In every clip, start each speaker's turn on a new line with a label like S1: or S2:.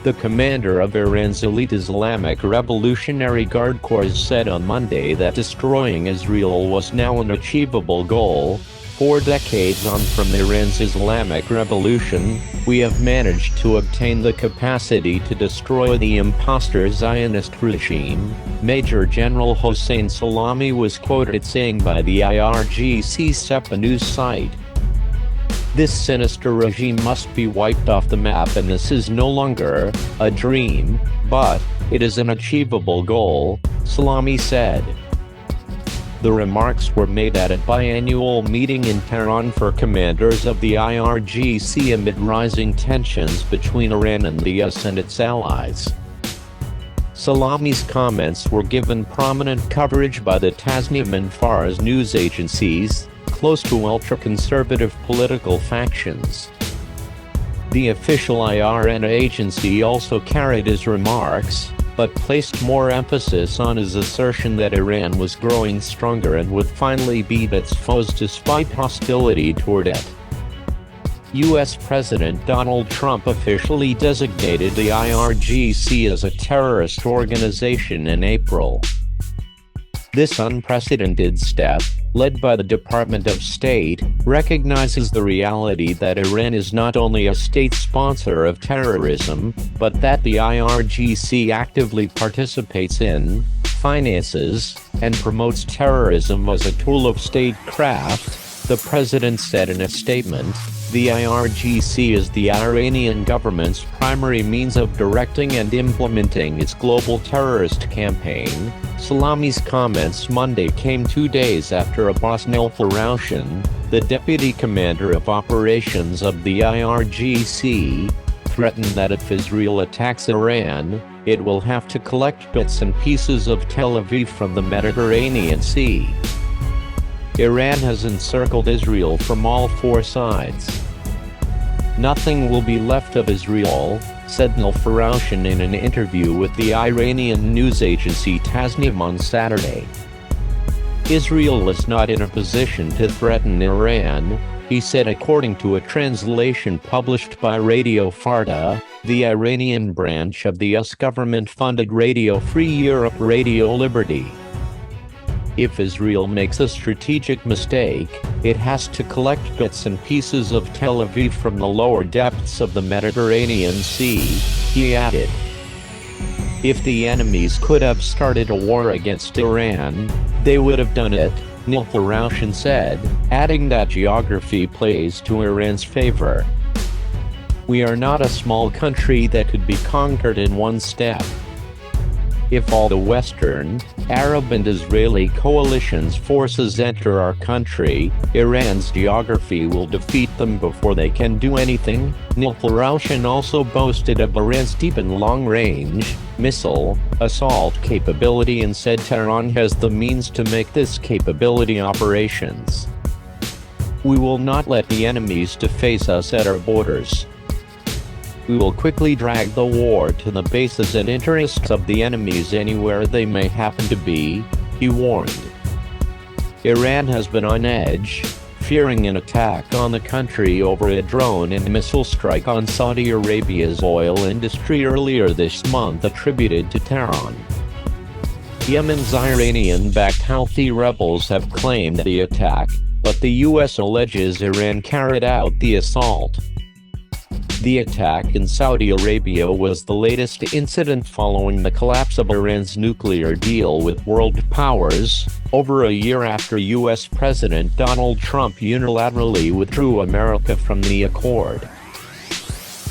S1: The commander of Iran's elite Islamic Revolutionary Guard Corps said on Monday that destroying Israel was now an achievable goal. 4 decades on from Iran's Islamic Revolution, we have managed to obtain the capacity to destroy the imposter Zionist regime, Major General Hossein Salami was quoted saying by the IRGC SEPA news site. This sinister regime must be wiped off the map, and this is no longer a dream, but it is an achievable goal, Salami said. The remarks were made at a biannual meeting in Tehran for commanders of the IRGC amid rising tensions between Iran and the US and its allies. Salami's comments were given prominent coverage by the Tasnim and Fars news agencies, close to ultra-conservative political factions. The official IRN agency also carried his remarks, but placed more emphasis on his assertion that Iran was growing stronger and would finally beat its foes despite hostility toward it. U.S. President Donald Trump officially designated the IRGC as a terrorist organization in April. This unprecedented step, led by the Department of State, recognizes the reality that Iran is not only a state sponsor of terrorism, but that the IRGC actively participates in, finances, and promotes terrorism as a tool of statecraft, the president said in a statement. The IRGC is the Iranian government's primary means of directing and implementing its global terrorist campaign. Salami's comments Monday came 2 days after Abbas al-Faraushan, the deputy commander of operations of the IRGC, threatened that if Israel attacks Iran, it will have to collect bits and pieces of Tel Aviv from the Mediterranean Sea. Iran has encircled Israel from all 4 sides. Nothing will be left of Israel, said al-Faraushan in an interview with the Iranian news agency Tasnim on Saturday. Israel is not in a position to threaten Iran, he said, according to a translation published by Radio Farda, the Iranian branch of the US government-funded Radio Free Europe Radio Liberty. If Israel makes a strategic mistake, it has to collect bits and pieces of Tel Aviv from the lower depths of the Mediterranean Sea, he added. If the enemies could have started a war against Iran, they would have done it, al-Faraushan said, adding that geography plays to Iran's favor. We are not a small country that could be conquered in one step. If all the Western, Arab and Israeli coalition's forces enter our country, Iran's geography will defeat them before they can do anything. al-Faraushan also boasted of Iran's deep and long-range missile assault capability and said Tehran has the means to make this capability operations. We will not let the enemies deface us at our borders. We will quickly drag the war to the bases and interests of the enemies anywhere they may happen to be, he warned. Iran has been on edge, fearing an attack on the country over a drone and missile strike on Saudi Arabia's oil industry earlier this month attributed to Tehran. Yemen's Iranian-backed Houthi rebels have claimed the attack, but the U.S. alleges Iran carried out the assault. The attack in Saudi Arabia was the latest incident following the collapse of Iran's nuclear deal with world powers, over a year after U.S. President Donald Trump unilaterally withdrew America from the accord.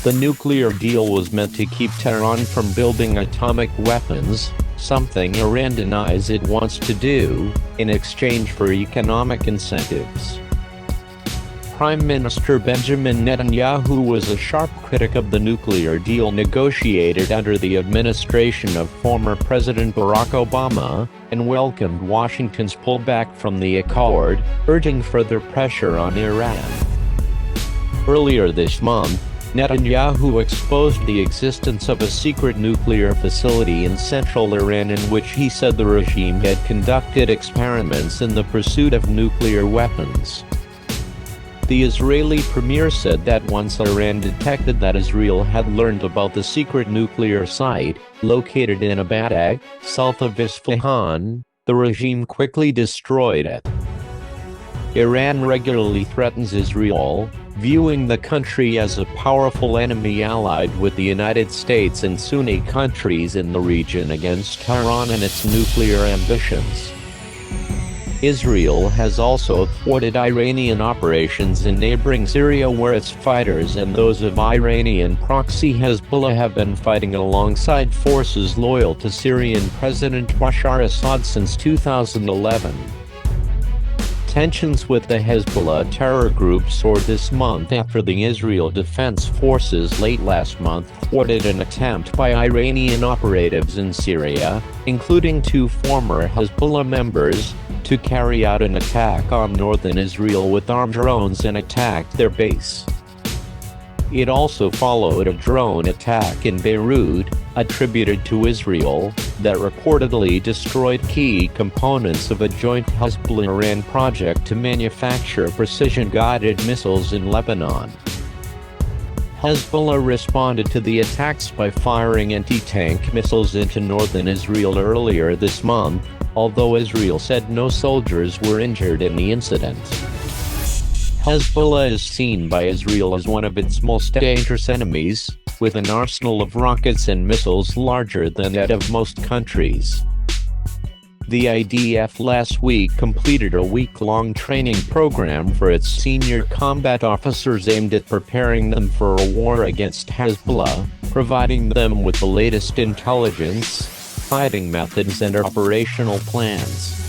S1: The nuclear deal was meant to keep Tehran from building atomic weapons, something Iran denies it wants to do, in exchange for economic incentives. Prime Minister Benjamin Netanyahu was a sharp critic of the nuclear deal negotiated under the administration of former President Barack Obama, and welcomed Washington's pullback from the accord, urging further pressure on Iran. Earlier this month, Netanyahu exposed the existence of a secret nuclear facility in central Iran in which he said the regime had conducted experiments in the pursuit of nuclear weapons. The Israeli premier said that once Iran detected that Israel had learned about the secret nuclear site, located in Abadah, south of Isfahan, the regime quickly destroyed it. Iran regularly threatens Israel, viewing the country as a powerful enemy allied with the United States and Sunni countries in the region against Tehran and its nuclear ambitions. Israel has also thwarted Iranian operations in neighboring Syria, where its fighters and those of Iranian proxy Hezbollah have been fighting alongside forces loyal to Syrian President Bashar Assad since 2011. Tensions with the Hezbollah terror group soared this month after the Israel Defense Forces late last month thwarted an attempt by Iranian operatives in Syria, including 2 former Hezbollah members, to carry out an attack on northern Israel with armed drones and attacked their base. It also followed a drone attack in Beirut, attributed to Israel, that reportedly destroyed key components of a joint Hezbollah-Iran project to manufacture precision-guided missiles in Lebanon. Hezbollah responded to the attacks by firing anti-tank missiles into northern Israel earlier this month, although Israel said no soldiers were injured in the incident. Hezbollah is seen by Israel as one of its most dangerous enemies, with an arsenal of rockets and missiles larger than that of most countries. The IDF last week completed a week-long training program for its senior combat officers aimed at preparing them for a war against Hezbollah, providing them with the latest intelligence, fighting methods and operational plans.